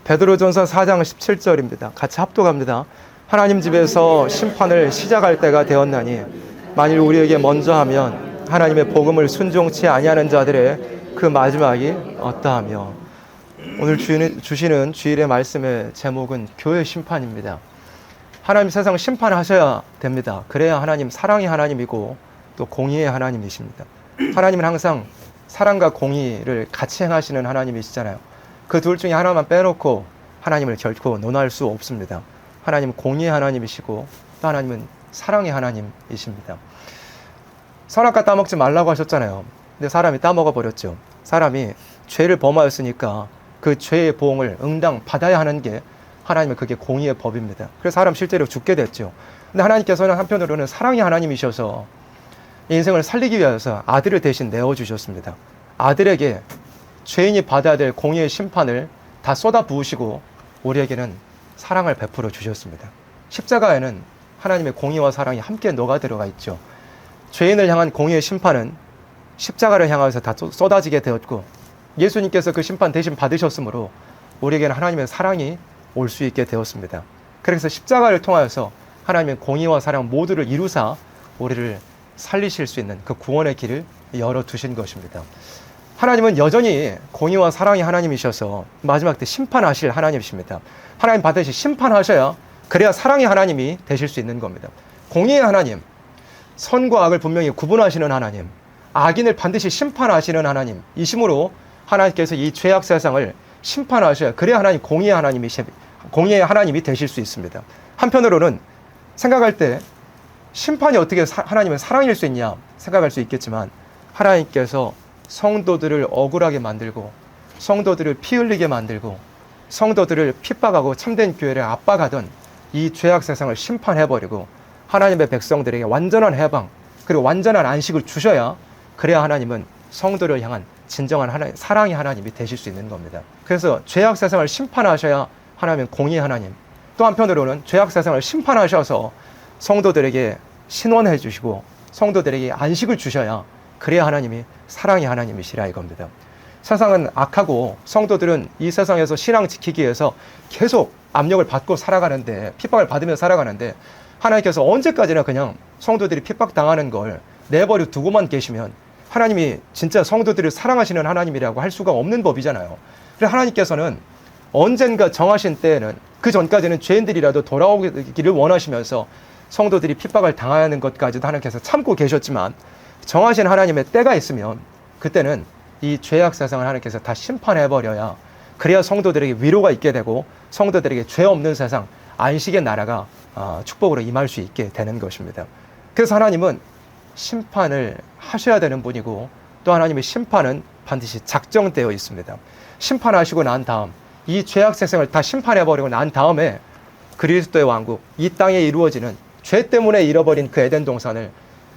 베드로전서 4장 17절입니다. 같이 합독합니다. 하나님 집에서 심판을 시작할 때가 되었나니 만일 우리에게 먼저 하면 하나님의 복음을 순종치 아니하는 자들의 그 마지막이 어떠하며. 오늘 주시는 주일의 말씀의 제목은 교회 심판입니다. 하나님 세상 심판하셔야 됩니다. 그래야 하나님 사랑의 하나님이고 또 공의의 하나님이십니다. 하나님은 항상 사랑과 공의를 같이 행하시는 하나님이시잖아요. 그 둘 중에 하나만 빼놓고 하나님을 결코 논할 수 없습니다. 하나님은 공의의 하나님이시고 또 하나님은 사랑의 하나님이십니다. 선악과 따먹지 말라고 하셨잖아요. 근데 사람이 따먹어 버렸죠. 사람이 죄를 범하였으니까 그 죄의 보응을 응당 받아야 하는 게 하나님의 그게 공의의 법입니다. 그래서 사람 실제로 죽게 됐죠. 근데 하나님께서는 한편으로는 사랑의 하나님이셔서 인생을 살리기 위해서 아들을 대신 내어주셨습니다. 아들에게 죄인이 받아야 될 공의의 심판을 다 쏟아 부으시고 우리에게는 사랑을 베풀어 주셨습니다. 십자가에는 하나님의 공의와 사랑이 함께 녹아 들어가 있죠. 죄인을 향한 공의의 심판은 십자가를 향해서 다 쏟아지게 되었고 예수님께서 그 심판 대신 받으셨으므로 우리에게는 하나님의 사랑이 올 수 있게 되었습니다. 그래서 십자가를 통하여서 하나님의 공의와 사랑 모두를 이루사 우리를 살리실 수 있는 그 구원의 길을 열어두신 것입니다. 하나님은 여전히 공의와 사랑의 하나님이셔서 마지막 때 심판하실 하나님이십니다. 하나님 반드시 심판하셔야 그래야 사랑의 하나님이 되실 수 있는 겁니다. 공의의 하나님, 선과 악을 분명히 구분하시는 하나님, 악인을 반드시 심판하시는 하나님이시므로 하나님께서 이 죄악 세상을 심판하셔야 그래야 하나님 공의의 하나님이 되실 수 있습니다. 한편으로는 생각할 때 심판이 어떻게 하나님의 사랑일 수 있냐 생각할 수 있겠지만 하나님께서 성도들을 억울하게 만들고 성도들을 피 흘리게 만들고 성도들을 핍박하고 참된 교회를 압박하던 이 죄악 세상을 심판해버리고 하나님의 백성들에게 완전한 해방 그리고 완전한 안식을 주셔야 그래야 하나님은 성도를 향한 진정한 사랑의 하나님이 되실 수 있는 겁니다. 그래서 죄악 세상을 심판하셔야 하나님은 공의의 하나님, 또 한편으로는 죄악 세상을 심판하셔서 성도들에게 신원해 주시고 성도들에게 안식을 주셔야 그래야 하나님이 사랑의 하나님이시라 이겁니다. 세상은 악하고 성도들은 이 세상에서 신앙 지키기 위해서 계속 압력을 받고 살아가는데 핍박을 받으며 살아가는데 하나님께서 언제까지나 그냥 성도들이 핍박당하는 걸 내버려 두고만 계시면 하나님이 진짜 성도들을 사랑하시는 하나님이라고 할 수가 없는 법이잖아요. 그래서 하나님께서는 언젠가 정하신 때에는 그 전까지는 죄인들이라도 돌아오기를 원하시면서 성도들이 핍박을 당하는 것까지도 하나님께서 참고 계셨지만 정하신 하나님의 때가 있으면 그때는 이 죄악 세상을 하나님께서 다 심판해버려야 그래야 성도들에게 위로가 있게 되고 성도들에게 죄 없는 세상 안식의 나라가 축복으로 임할 수 있게 되는 것입니다. 그래서 하나님은 심판을 하셔야 되는 분이고 또 하나님의 심판은 반드시 작정되어 있습니다. 심판하시고 난 다음 이 죄악 세상을 다 심판해버리고 난 다음에 그리스도의 왕국 이 땅에 이루어지는 죄 때문에 잃어버린 그 에덴 동산을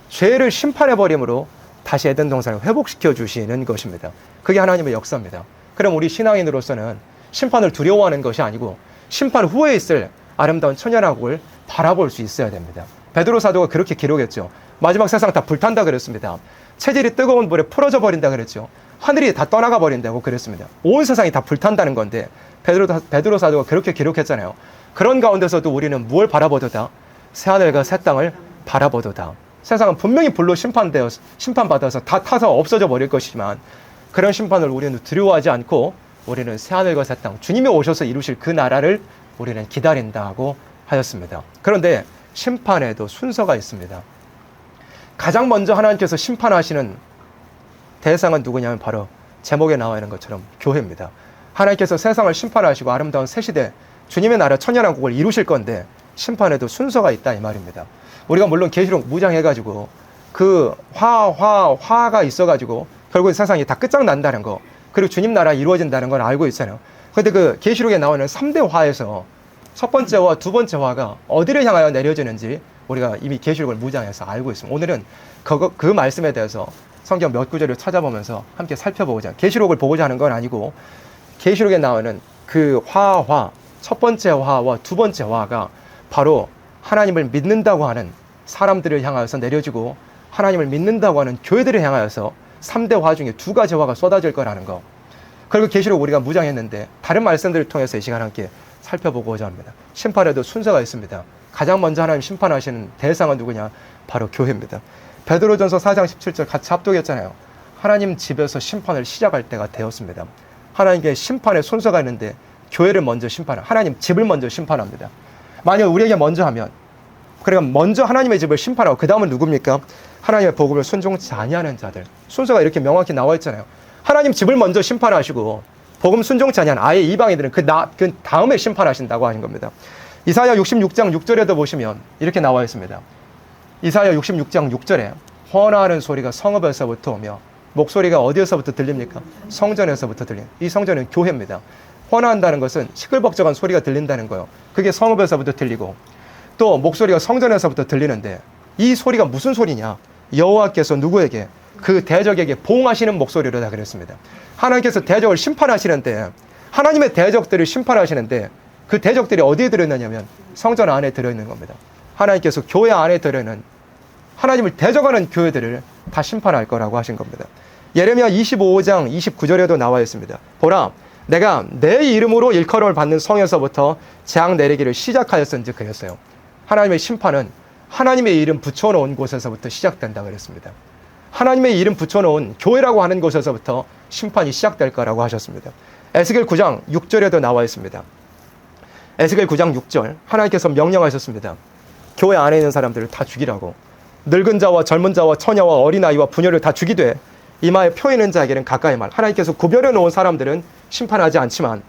죄를 심판해버림으로 다시 에덴 동산을 회복시켜 주시는 것입니다. 그게 하나님의 역사입니다. 그럼 우리 신앙인으로서는 심판을 두려워하는 것이 아니고 심판 후에 있을 아름다운 천연왕국을 바라볼 수 있어야 됩니다. 베드로 사도가 그렇게 기록했죠. 마지막 세상 다 불탄다 그랬습니다. 체질이 뜨거운 불에 풀어져 버린다 그랬죠. 하늘이 다 떠나가 버린다고 그랬습니다. 온 세상이 다 불탄다는 건데 베드로 사도가 그렇게 기록했잖아요. 그런 가운데서도 우리는 무엇을 바라보도다? 새하늘과 새 땅을 바라보도다. 세상은 분명히 불로 심판받아서 다 타서 없어져 버릴 것이지만 그런 심판을 우리는 두려워하지 않고 우리는 새하늘과 새 땅, 주님이 오셔서 이루실 그 나라를 우리는 기다린다고 하였습니다. 그런데 심판에도 순서가 있습니다. 가장 먼저 하나님께서 심판하시는 대상은 누구냐면 바로 제목에 나와 있는 것처럼 교회입니다. 하나님께서 세상을 심판하시고 아름다운 새 시대, 주님의 나라 천년왕국을 이루실 건데 심판에도 순서가 있다 이 말입니다. 우리가 물론 계시록 무장해가지고 그 화가 있어가지고 결국 세상이 다 끝장난다는 거 그리고 주님 나라 이루어진다는 걸 알고 있잖아요. 그런데 그 계시록에 나오는 3대 화에서 첫 번째 화, 두 번째 화가 어디를 향하여 내려지는지 우리가 이미 계시록을 무장해서 알고 있습니다. 오늘은 그 말씀에 대해서 성경 몇 구절을 찾아보면서 함께 살펴보고자 계시록을 보고자 하는 건 아니고 계시록에 나오는 그 첫 번째 화와 두 번째 화가 바로 하나님을 믿는다고 하는 사람들을 향하여서 내려지고 하나님을 믿는다고 하는 교회들을 향하여서 3대 화 중에 2가지 화가 쏟아질 거라는 거. 그리고 계시록 우리가 무장했는데 다른 말씀들을 통해서 이 시간 함께 살펴보고자 합니다. 심판에도 순서가 있습니다. 가장 먼저 하나님 심판하시는 대상은 누구냐? 바로 교회입니다. 베드로전서 4장 17절 같이 합독했잖아요. 하나님 집에서 심판을 시작할 때가 되었습니다. 하나님께 심판의 순서가 있는데 교회를 먼저 심판합니다. 하나님 집을 먼저 심판합니다. 만약 우리에게 먼저 하면, 그러니까 먼저 하나님의 집을 심판하고 그 다음은 누굽니까? 하나님의 복음을 순종치 아니하는 자들. 순서가 이렇게 명확히 나와 있잖아요. 하나님 집을 먼저 심판하시고 복음 순종치 아니하는 아예 이방인들은 그 다음에 심판하신다고 하신 겁니다. 이사야 66장 6절에도 보시면 이렇게 나와 있습니다. 이사야 66장 6절에 헌화하는 소리가 성읍에서부터 오며, 목소리가 어디에서부터 들립니까? 성전에서부터 들립니다. 이 성전은 교회입니다. 헌화한다는 것은 시끌벅적한 소리가 들린다는 거예요. 그게 성읍에서부터 들리고 또 목소리가 성전에서부터 들리는데, 이 소리가 무슨 소리냐? 여호와께서 누구에게? 그 대적에게 보응하시는 목소리로다 그랬습니다. 하나님께서 대적을 심판하시는데, 하나님의 대적들을 심판하시는데 그 대적들이 어디에 들어있느냐면 성전 안에 들어있는 겁니다. 하나님께서 교회 안에 들어있는 하나님을 대적하는 교회들을 다 심판할 거라고 하신 겁니다. 예레미야 25장 29절에도 나와 있습니다. 보라, 내가 내 이름으로 일컬음을 받는 성에서부터 재앙 내리기를 시작하였은지 그랬어요. 하나님의 심판은 하나님의 이름 붙여놓은 곳에서부터 시작된다 그랬습니다. 하나님의 이름 붙여놓은 교회라고 하는 곳에서부터 심판이 시작될 거라고 하셨습니다. 에스겔 9장 6절에도 나와 있습니다. 에스겔 9장 6절, 하나님께서 명령하셨습니다. 교회 안에 있는 사람들을 다 죽이라고. 늙은 자와 젊은 자와 처녀와 어린아이와 부녀를 다 죽이되 이마에 표 있는 자에게는 가까이 말. 하나님께서 구별해 놓은 사람들은 심판하지 않지만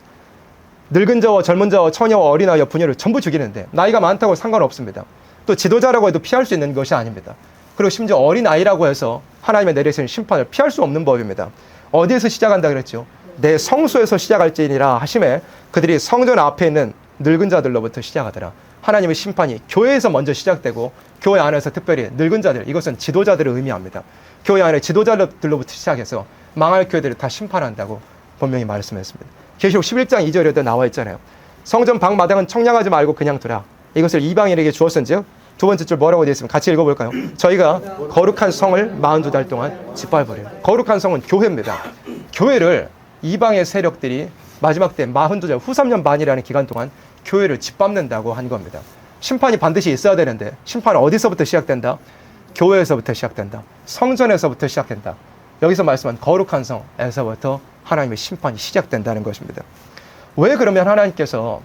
늙은 자와 젊은 자와 처녀와 어린아이와 부녀를 전부 죽이는데, 나이가 많다고 상관없습니다. 또 지도자라고 해도 피할 수 있는 것이 아닙니다. 그리고 심지어 어린아이라고 해서 하나님의 내리시는 심판을 피할 수 없는 법입니다. 어디에서 시작한다 그랬죠? 내 성소에서 시작할지니라 하심에 그들이 성전 앞에 있는 늙은 자들로부터 시작하더라. 하나님의 심판이 교회에서 먼저 시작되고 교회 안에서 특별히 늙은 자들, 이것은 지도자들을 의미합니다. 교회 안에 지도자들로부터 시작해서 망할 교회들을 다 심판한다고 분명히 말씀했습니다. 계시록 11장 2절에도 나와 있잖아요. 성전 방 마당은 청량하지 말고 그냥 두라. 이것을 이방인에게 주었은즉, 두 번째 줄 뭐라고 되어 있습니까? 같이 읽어볼까요? 저희가 거룩한 성을 42달 동안 짓밟으리라. 거룩한 성은 교회입니다. 교회를 이방의 세력들이 마지막 때 42절 후 3년 반이라는 기간 동안 교회를 짓밟는다고 한 겁니다. 심판이 반드시 있어야 되는데 심판은 어디서부터 시작된다? 교회에서부터 시작된다. 성전에서부터 시작된다. 여기서 말씀한 거룩한 성에서부터 하나님의 심판이 시작된다는 것입니다. 왜 그러면 하나님께서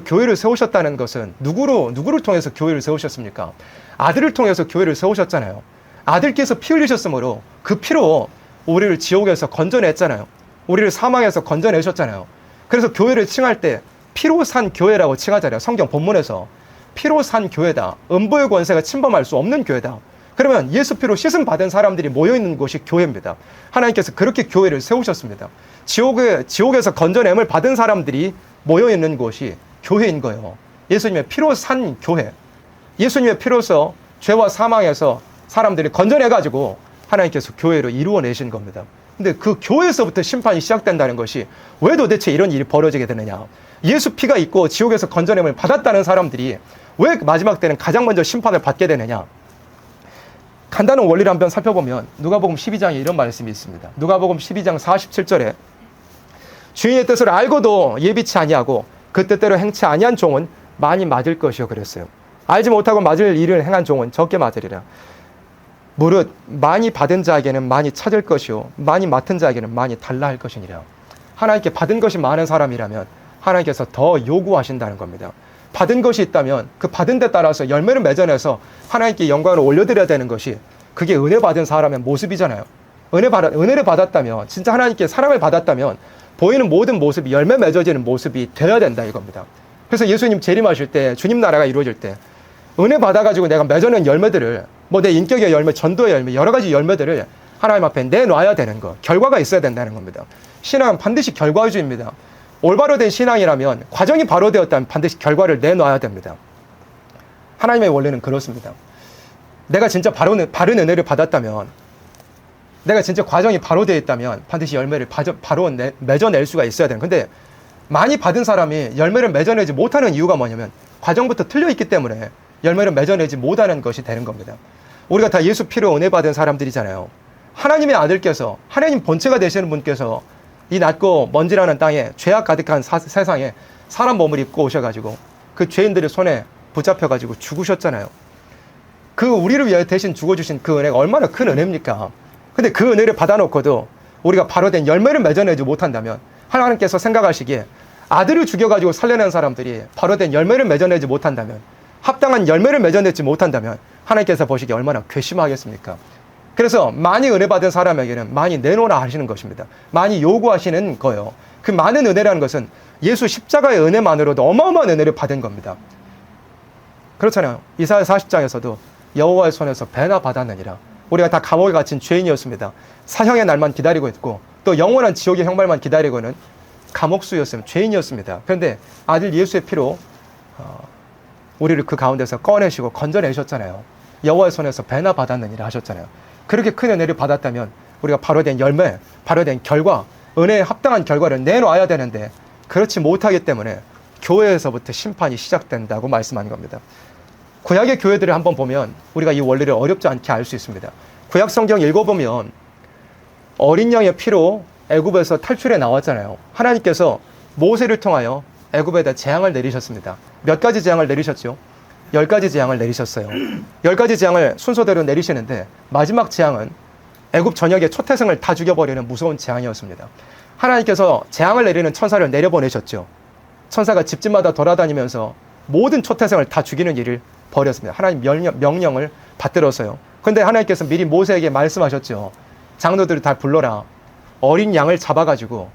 교회를 세우셨다는 것은 누구를 통해서 교회를 세우셨습니까? 아들을 통해서 교회를 세우셨잖아요. 아들께서 피 흘리셨으므로 그 피로 우리를 지옥에서 건져냈잖아요. 우리를 사망에서 건져내셨잖아요. 그래서 교회를 칭할 때 피로 산 교회라고 칭하잖아요. 성경 본문에서 피로 산 교회다. 음부의 권세가 침범할 수 없는 교회다. 그러면 예수 피로 씻음 받은 사람들이 모여있는 곳이 교회입니다. 하나님께서 그렇게 교회를 세우셨습니다. 지옥에서 건져냄을 받은 사람들이 모여있는 곳이 교회인 거예요. 예수님의 피로 산 교회. 예수님의 피로서 죄와 사망에서 사람들이 건져내가지고 하나님께서 교회로 이루어내신 겁니다. 근데 그 교회에서부터 심판이 시작된다는 것이 왜 도대체 이런 일이 벌어지게 되느냐. 예수 피가 있고 지옥에서 건져냄을 받았다는 사람들이 왜 마지막 때는 가장 먼저 심판을 받게 되느냐. 간단한 원리를 한번 살펴보면 누가복음 12장에 이런 말씀이 있습니다. 누가복음 12장 47절에 주인의 뜻을 알고도 예비치 아니하고 그 뜻대로 행치 아니한 종은 많이 맞을 것이요 그랬어요. 알지 못하고 맞을 일을 행한 종은 적게 맞으리라. 무릇 많이 받은 자에게는 많이 찾을 것이요 많이 맡은 자에게는 많이 달라 할 것이니라. 하나님께 받은 것이 많은 사람이라면 하나님께서 더 요구하신다는 겁니다. 받은 것이 있다면 그 받은 데 따라서 열매를 맺어내서 하나님께 영광을 올려드려야 되는 것이, 그게 은혜 받은 사람의 모습이잖아요. 은혜를 받았다면, 진짜 하나님께 사랑을 받았다면 보이는 모든 모습이 열매 맺어지는 모습이 되어야 된다 이겁니다. 그래서 예수님 재림하실 때, 주님 나라가 이루어질 때 은혜 받아가지고 내가 맺어낸 열매들을, 내 인격의 열매, 전도의 열매, 여러 가지 열매들을 하나님 앞에 내놔야 되는 것, 결과가 있어야 된다는 겁니다. 신앙은 반드시 결과주의입니다. 올바로 된 신앙이라면, 과정이 바로 되었다면 반드시 결과를 내놔야 됩니다. 하나님의 원리는 그렇습니다. 내가 진짜 바른 은혜를 받았다면, 내가 진짜 과정이 바로 되어 있다면 반드시 열매를 바로 맺어낼 수가 있어야 되는. 근데 많이 받은 사람이 열매를 맺어내지 못하는 이유가 뭐냐면 과정부터 틀려 있기 때문에 열매를 맺어내지 못하는 것이 되는 겁니다. 우리가 다 예수 피로 은혜 받은 사람들이잖아요. 하나님의 아들께서, 하나님 본체가 되시는 분께서 이 낮고 먼지라는 땅에 죄악 가득한 세상에 사람 몸을 입고 오셔가지고 그 죄인들의 손에 붙잡혀가지고 죽으셨잖아요. 그 우리를 위하여 대신 죽어주신 그 은혜가 얼마나 큰 은혜입니까? 근데 그 은혜를 받아놓고도 우리가 바로 된 열매를 맺어내지 못한다면, 하나님께서 생각하시기에 아들을 죽여가지고 살려낸 사람들이 바로 된 열매를 맺어내지 못한다면, 합당한 열매를 맺어내지 못한다면 하나님께서 보시기에 얼마나 괘씸하겠습니까? 그래서 많이 은혜 받은 사람에게는 많이 내놓으라 하시는 것입니다. 많이 요구하시는 거예요. 그 많은 은혜라는 것은 예수 십자가의 은혜만으로도 어마어마한 은혜를 받은 겁니다. 그렇잖아요. 이사야 40장에서도 여호와의 손에서 배나 받았느니라. 우리가 다 감옥에 갇힌 죄인이었습니다. 사형의 날만 기다리고 있고 또 영원한 지옥의 형벌만 기다리고는 감옥수였으면 죄인이었습니다. 그런데 아들 예수의 피로 우리를 그 가운데서 꺼내시고 건져내셨잖아요. 여호와의 손에서 배나 받았느니라 하셨잖아요. 그렇게 큰 은혜를 받았다면 우리가 바로 된 열매, 바로 된 결과, 은혜에 합당한 결과를 내놓아야 되는데 그렇지 못하기 때문에 교회에서부터 심판이 시작된다고 말씀하는 겁니다. 구약의 교회들을 한번 보면 우리가 이 원리를 어렵지 않게 알 수 있습니다. 구약 성경 읽어보면 어린 양의 피로 애굽에서 탈출해 나왔잖아요. 하나님께서 모세를 통하여 애굽에다 재앙을 내리셨습니다. 몇 가지 재앙을 내리셨죠? 10가지 재앙을 내리셨어요. 10가지 재앙을 순서대로 내리시는데 마지막 재앙은 애굽 전역의 초태생을 다 죽여버리는 무서운 재앙이었습니다. 하나님께서 재앙을 내리는 천사를 내려보내셨죠. 천사가 집집마다 돌아다니면서 모든 초태생을 다 죽이는 일을 벌였습니다. 하나님 명령을 받들었어요. 그런데 하나님께서 미리 모세에게 말씀하셨죠. 장로들을 다 불러라. 어린 양을 잡아가지고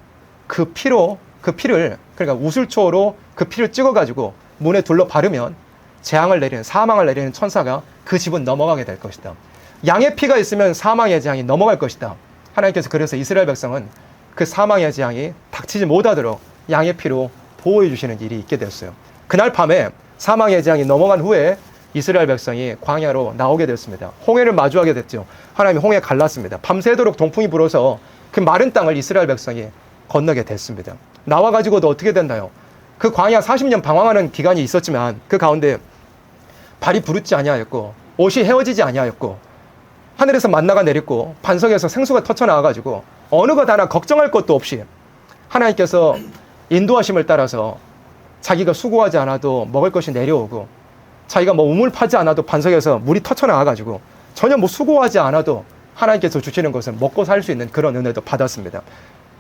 그 피를 그러니까 우슬초로 그 피를 찍어가지고 문에 둘러 바르면 재앙을 내리는, 사망을 내리는 천사가 그 집은 넘어가게 될 것이다. 양의 피가 있으면 사망의 재앙이 넘어갈 것이다. 하나님께서 그래서 이스라엘 백성은 그 사망의 재앙이 닥치지 못하도록 양의 피로 보호해 주시는 일이 있게 되었어요. 그날 밤에 사망의 재앙이 넘어간 후에 이스라엘 백성이 광야로 나오게 됐습니다. 홍해를 마주하게 됐죠. 하나님이 홍해 갈랐습니다. 밤새도록 동풍이 불어서 그 마른 땅을 이스라엘 백성이 건너게 됐습니다. 나와가지고도 어떻게 됐나요? 그 광야 40년 방황하는 기간이 있었지만 그 가운데 발이 부르지 아니하였고 옷이 헤어지지 아니하였고 하늘에서 만나가 내렸고 반석에서 생수가 터쳐나와가지고 어느 것 하나 걱정할 것도 없이 하나님께서 인도하심을 따라서 자기가 수고하지 않아도 먹을 것이 내려오고 자기가 뭐 우물 파지 않아도 반석에서 물이 터쳐나와가지고 전혀 뭐 수고하지 않아도 하나님께서 주시는 것은 먹고 살 수 있는 그런 은혜도 받았습니다.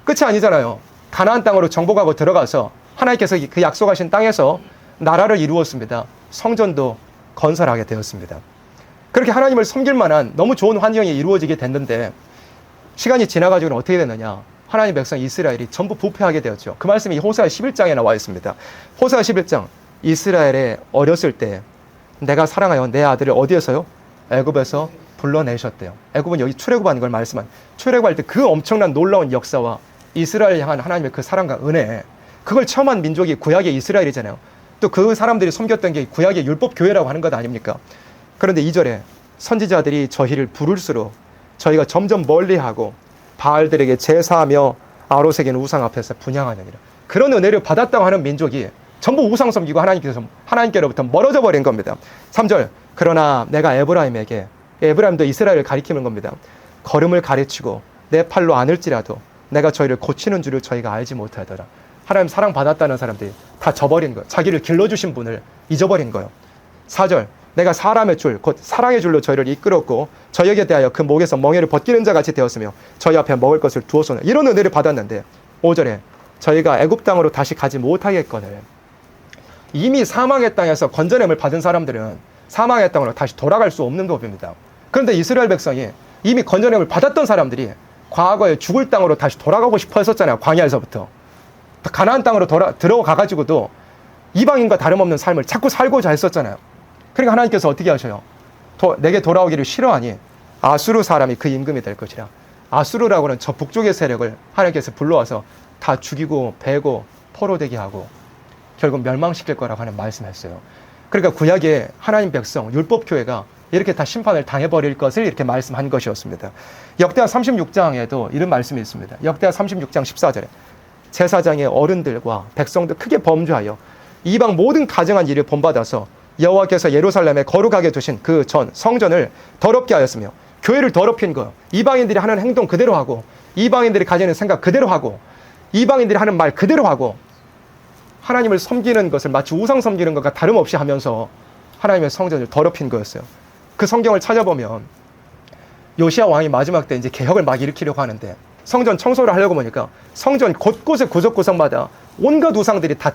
끝이 아니잖아요. 가나안 땅으로 정복하고 들어가서 하나님께서 그 약속하신 땅에서 나라를 이루었습니다. 성전도 건설하게 되었습니다. 그렇게 하나님을 섬길 만한 너무 좋은 환경이 이루어지게 됐는데 시간이 지나가지고는 어떻게 됐느냐. 하나님 백성 이스라엘이 전부 부패하게 되었죠. 그 말씀이 호세아 11장에 나와 있습니다. 호세아 11장, 이스라엘에 어렸을 때 내가 사랑하여 내 아들을 어디에서요? 애굽에서 불러내셨대요. 애굽은 여기 출애굽하는 걸 말씀한, 출애굽할 때 그 엄청난 놀라운 역사와 이스라엘 향한 하나님의 그 사랑과 은혜, 그걸 체험한 민족이 구약의 이스라엘이잖아요. 또 그 사람들이 섬겼던 게 구약의 율법 교회라고 하는 것 아닙니까? 그런데 2절에 선지자들이 저희를 부를수록 저희가 점점 멀리하고 바알들에게 제사하며 아롯에게는 우상 앞에서 분향하느니라. 그런 은혜를 받았다고 하는 민족이 전부 우상 섬기고 하나님께로부터 멀어져 버린 겁니다. 3절, 그러나 내가 에브라임도 이스라엘을 가리키는 겁니다. 걸음을 가르치고 내 팔로 안을지라도 내가 저희를 고치는 줄을 저희가 알지 못하더라. 하나님 사랑 받았다는 사람들이 다 저버린 거예요. 자기를 길러주신 분을 잊어버린 거예요. 4절, 내가 사람의 줄, 곧 사랑의 줄로 저희를 이끌었고 저희에게 대하여 그 목에서 멍에를 벗기는 자 같이 되었으며 저희 앞에 먹을 것을 두었소는, 이런 은혜를 받았는데 5절에 저희가 애굽 땅으로 다시 가지 못하겠거늘. 이미 사망의 땅에서 건져냄을 받은 사람들은 사망의 땅으로 다시 돌아갈 수 없는 법입니다. 그런데 이스라엘 백성이 이미 건져냄을 받았던 사람들이 과거에 죽을 땅으로 다시 돌아가고 싶어 했었잖아요. 광야에서부터 가나안 땅으로 들어가가지고도 이방인과 다름없는 삶을 자꾸 살고자 했었잖아요. 그러니까 하나님께서 어떻게 하셔요? 내게 돌아오기를 싫어하니 아수르 사람이 그 임금이 될 것이라. 아수르라고는 저 북쪽의 세력을 하나님께서 불러와서 다 죽이고 베고 포로되게 하고 결국 멸망시킬 거라고 하는 말씀했어요. 그러니까 구약의 하나님 백성 율법교회가 이렇게 다 심판을 당해버릴 것을 이렇게 말씀한 것이었습니다. 역대하 36장에도 이런 말씀이 있습니다. 역대하 36장 14절에 제사장의 어른들과 백성들 크게 범죄하여 이방 모든 가증한 일을 본받아서 여호와께서 예루살렘에 거룩하게 두신 그 성전을 더럽게 하였으며, 교회를 더럽힌 거예요. 이방인들이 하는 행동 그대로 하고 이방인들이 가지는 생각 그대로 하고 이방인들이 하는 말 그대로 하고 하나님을 섬기는 것을 마치 우상 섬기는 것과 다름없이 하면서 하나님의 성전을 더럽힌 거였어요. 그 성경을 찾아보면 요시야 왕이 마지막 때 이제 개혁을 막 일으키려고 하는데 성전 청소를 하려고 보니까 성전 곳곳에 구석구석마다 온갖 우상들이 다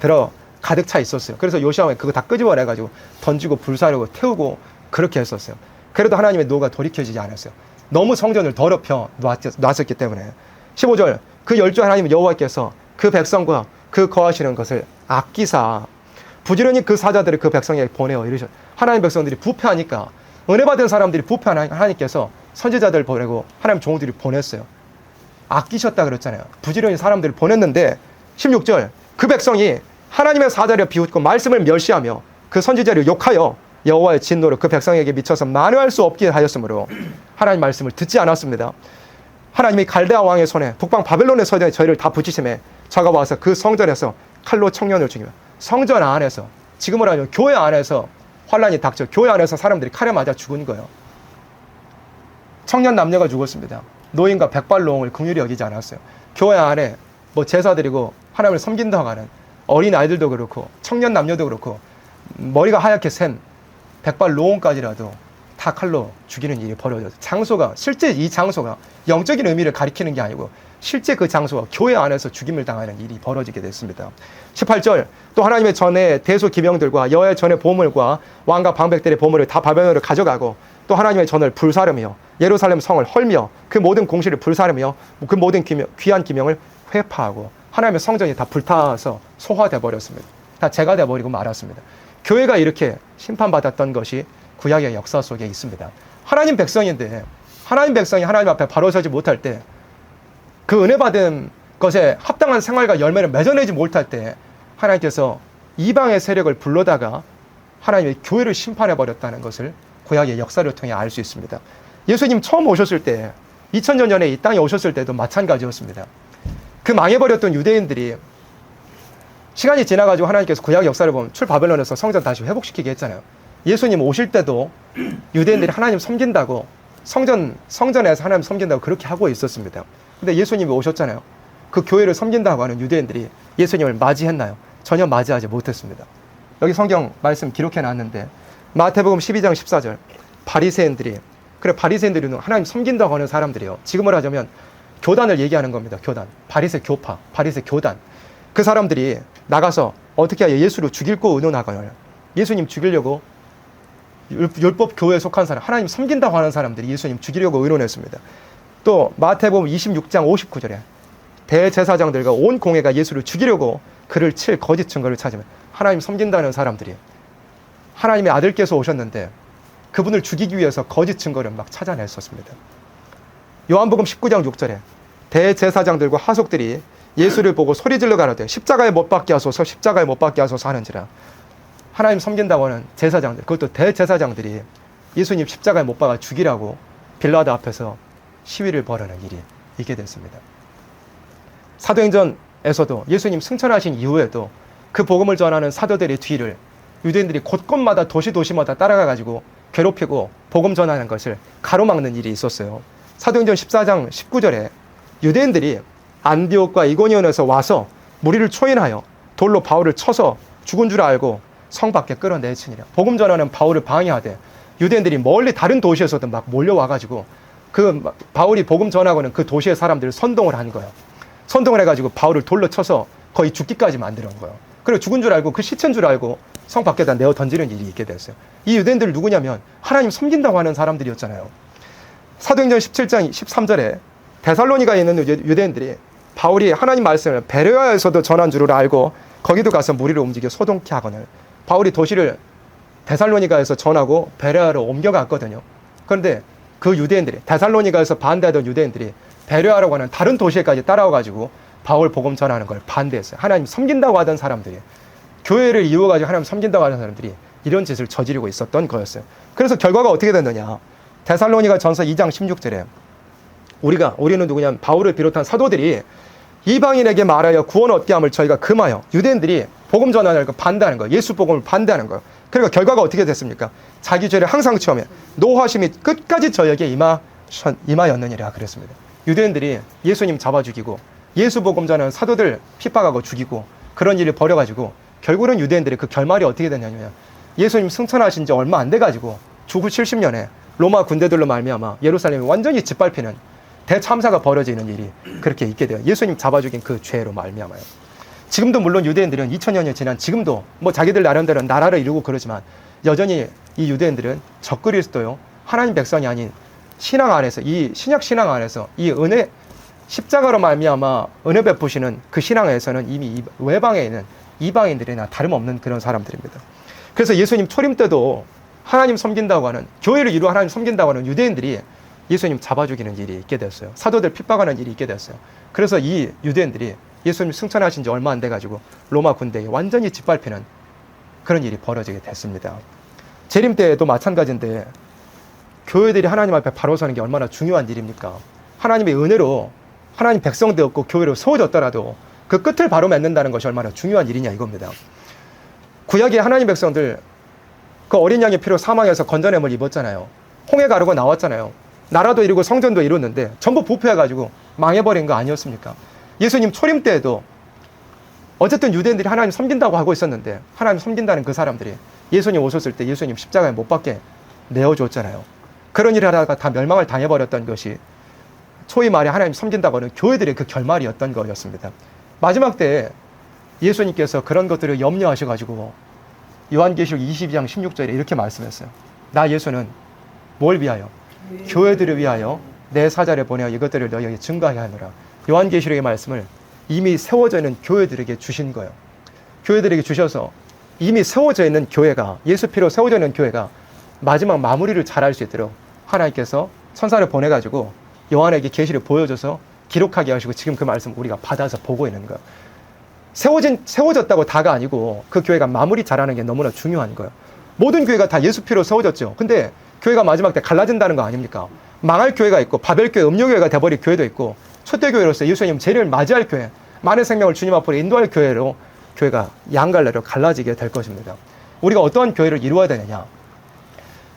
가득 차 있었어요. 그래서 요시야 왕이 그거 다 끄집어내가지고 던지고 불사르고 태우고 그렇게 했었어요. 그래도 하나님의 노가 돌이켜지지 않았어요. 너무 성전을 더럽혀 놨었기 때문에. 15절, 그 열주 하나님 여호와께서 그 백성과 그 거하시는 것을 아끼사 부지런히 그 사자들을 그 백성에게 보내어 이르셨. 하나님 백성들이 부패하니까, 은혜 받은 사람들이 부패하니까 하나님께서 선지자들 보내고 하나님 종들이 보냈어요. 아끼셨다 그랬잖아요. 부지런히 사람들을 보냈는데 16절, 그 백성이 하나님의 사자를 비웃고 말씀을 멸시하며 그 선지자를 욕하여 여호와의 진노로 그 백성에게 미쳐서 만회할 수 없게 하였으므로 하나님 말씀을 듣지 않았습니다. 하나님이 갈대아 왕의 손에 북방 바벨론의 손에 저희를 다 붙이심에 저가 와서 그 성전에서 칼로 청년을 죽이며, 성전 안에서, 지금으로 하면 교회 안에서 환란이 닥쳐 교회 안에서 사람들이 칼에 맞아 죽은 거예요. 청년 남녀가 죽었습니다. 노인과 백발노홍을 긍휼히 여기지 않았어요. 교회 안에 뭐 제사 드리고 하나님을 섬긴다고 하는 어린 아이들도 그렇고 청년 남녀도 그렇고 머리가 하얗게 샌 백발노홍까지라도 다 칼로 죽이는 일이 벌어졌어요. 장소가, 실제 이 장소가 영적인 의미를 가리키는 게 아니고 실제 그 장소가 교회 안에서 죽임을 당하는 일이 벌어지게 됐습니다. 18절, 또 하나님의 전에 대소 기명들과 여호와의 전의 보물과 왕과 방백들의 보물을 다 바벨론으로 가져가고 또 하나님의 전을 불사르며 예루살렘 성을 헐며 그 모든 공시를 불사르며 그 모든 귀한 기명을 회파하고 하나님의 성전이 다 불타서 소화돼 버렸습니다. 다 재가 돼 버리고 말았습니다. 교회가 이렇게 심판받았던 것이 구약의 역사 속에 있습니다. 하나님 백성인데 하나님 백성이 하나님 앞에 바로 서지 못할 때, 그 은혜 받은 것에 합당한 생활과 열매를 맺어내지 못할 때 하나님께서 이방의 세력을 불러다가 하나님의 교회를 심판해버렸다는 것을 구약의 역사를 통해 알 수 있습니다. 예수님 처음 오셨을 때 2000년 전에 이 땅에 오셨을 때도 마찬가지였습니다. 그 망해버렸던 유대인들이 시간이 지나가지고 하나님께서 구약 역사를 보면 출바벨론에서 성전 다시 회복시키게 했잖아요. 예수님 오실 때도 유대인들이 하나님 섬긴다고 성전에서 하나님 섬긴다고 그렇게 하고 있었습니다. 근데 예수님이 오셨잖아요. 그 교회를 섬긴다고 하는 유대인들이 예수님을 맞이했나요? 전혀 맞이하지 못했습니다. 여기 성경 말씀 기록해 놨는데 마태복음 12장 14절, 바리새인들이, 그래 바리새인들은 하나님 섬긴다고 하는 사람들이에요. 지금으로 하자면 교단을 얘기하는 겁니다. 교단, 바리새 교파, 바리새 교단. 그 사람들이 나가서 어떻게 하여 예수를 죽일고 의논하거나 예수님 죽이려고 율법 교회에 속한 사람, 하나님 섬긴다고 하는 사람들이 예수님 죽이려고 의논했습니다. 또 마태복음 26장 59절에 대제사장들과 온 공회가 예수를 죽이려고 그를 칠 거짓 증거를 찾으면 하나님 섬긴다는 사람들이 하나님의 아들께서 오셨는데 그분을 죽이기 위해서 거짓 증거를 막 찾아냈었습니다. 요한복음 19장 6절에 대제사장들과 하속들이 예수를 보고 소리질러 가로되 십자가에 못 박게 하소서, 십자가에 못 박게 하소서 하는지라. 하나님 섬긴다고 하는 제사장들, 그것도 대제사장들이 예수님 십자가에 못 박아 죽이라고 빌라도 앞에서 시위를 벌이는 일이 있게 됐습니다. 사도행전에서도 예수님 승천하신 이후에도 그 복음을 전하는 사도들의 뒤를 유대인들이 곳곳마다 도시마다 따라가가지고 괴롭히고 복음 전하는 것을 가로막는 일이 있었어요. 사도행전 14장 19절에 유대인들이 안디옥과 이고니온에서 와서 무리를 초인하여 돌로 바울을 쳐서 죽은 줄 알고 성 밖에 끌어내치니라. 복음 전하는 바울을 방해하되 유대인들이 멀리 다른 도시에서도 막 몰려와가지고 그 바울이 복음 전하고는 그 도시의 사람들을 선동을 한 거예요. 선동을 해가지고 바울을 돌로 쳐서 거의 죽기까지 만드는 거예요. 그리고 죽은 줄 알고 그 시체인 줄 알고 성 밖에다 내어 던지는 일이 있게 됐어요. 이 유대인들 누구냐면 하나님 섬긴다고 하는 사람들이었잖아요. 사도행전 17장 13절에 데살로니가에 있는 유대인들이 바울이 하나님 말씀을 베레아에서도 전한 줄을 알고 거기도 가서 무리를 움직여 소동케 하거늘. 바울이 도시를 데살로니가에서 전하고 베레아로 옮겨갔거든요. 그런데 그 유대인들이, 데살로니가에서 반대하던 유대인들이 베레아라고 하는 다른 도시에까지 따라와가지고 바울 복음 전하는 걸 반대했어요. 하나님 섬긴다고 하던 사람들이, 교회를 이루어가지고 하나님 섬긴다고 하는 사람들이 이런 짓을 저지르고 있었던 거였어요. 그래서 결과가 어떻게 됐느냐. 데살로니가 전서 2장 16절에 우리는 누구냐면 바울을 비롯한 사도들이 이방인에게 말하여 구원 얻게 함을 저희가 금하여, 유대인들이 복음 전하는 걸 반대하는 거예요. 예수 복음을 반대하는 거예요. 그러니까 결과가 어떻게 됐습니까? 자기 죄를 항상 치우며 노하심이 끝까지 저에게 임하였느니라 그랬습니다. 유대인들이 예수님 잡아 죽이고 예수 복음 전하는 사도들 핍박하고 죽이고 그런 일을 벌여가지고 결국은 유대인들의 그 결말이 어떻게 되냐면 예수님 승천하신 지 얼마 안 돼가지고 주후 70년에 로마 군대들로 말미암아 예루살렘이 완전히 짓밟히는 대참사가 벌어지는 일이 그렇게 있게 돼요. 예수님 잡아 죽인 그 죄로 말미암아요. 지금도 물론 유대인들은 2000여 년 지난 지금도 뭐 자기들 나름대로 나라를 이루고 그러지만 여전히 이 유대인들은 적그리스도요 하나님 백성이 아닌 신앙 안에서 이 신약 신앙 안에서 이 은혜 십자가로 말미암아 은혜 베푸시는 그 신앙에서는 이미 외방에 있는 이방인들이나 다름없는 그런 사람들입니다. 그래서 예수님 초림 때도 하나님 섬긴다고 하는 교회를 이루어 하나님 섬긴다고 하는 유대인들이 예수님 잡아 죽이는 일이 있게 됐어요. 사도들 핍박하는 일이 있게 됐어요. 그래서 이 유대인들이 예수님 승천하신 지 얼마 안 돼가지고 로마 군대에 완전히 짓밟히는 그런 일이 벌어지게 됐습니다. 재림 때도 마찬가지인데 교회들이 하나님 앞에 바로 서는 게 얼마나 중요한 일입니까? 하나님의 은혜로 하나님 백성 되었고 교회로 세워졌더라도 그 끝을 바로 맺는다는 것이 얼마나 중요한 일이냐 이겁니다. 구약의 하나님 백성들 그 어린 양의 피로 사망해서 건져냄을 입었잖아요. 홍해 가르고 나왔잖아요. 나라도 이루고 성전도 이뤘는데 전부 부패해가지고 망해버린 거 아니었습니까? 예수님 초림 때에도 어쨌든 유대인들이 하나님 섬긴다고 하고 있었는데 하나님 섬긴다는 그 사람들이 예수님 오셨을 때 예수님 십자가에 못 박게 내어줬잖아요. 그런 일을 하다가 다 멸망을 당해버렸던 것이 소위 말해 하나님 섬긴다고 하는 교회들의 그 결말이었던 거였습니다. 마지막 때에 예수님께서 그런 것들을 염려하셔가지고 요한계시록 22장 16절에 이렇게 말씀했어요. 나 예수는 뭘 위하여? 교회들을 위하여 내 사자를 보내어 이것들을 너희에게 증거하게 하노라. 요한계시록의 말씀을 이미 세워져 있는 교회들에게 주신 거예요. 교회들에게 주셔서 이미 세워져 있는 교회가 예수 피로 세워져 있는 교회가 마지막 마무리를 잘할 수 있도록 하나님께서 천사를 보내가지고 요한에게 계시를 보여줘서 기록하게 하시고 지금 그 말씀 우리가 받아서 보고 있는 거예요. 세워졌다고 다가 아니고 그 교회가 마무리 잘하는 게 너무나 중요한 거예요. 모든 교회가 다 예수 피로 세워졌죠. 근데 교회가 마지막 때 갈라진다는 거 아닙니까? 망할 교회가 있고 바벨교회, 음료교회가 돼버릴 교회도 있고 초대교회로서 예수님 재림을 맞이할 교회, 많은 생명을 주님 앞으로 인도할 교회로 교회가 양갈래로 갈라지게 될 것입니다. 우리가 어떠한 교회를 이루어야 되느냐?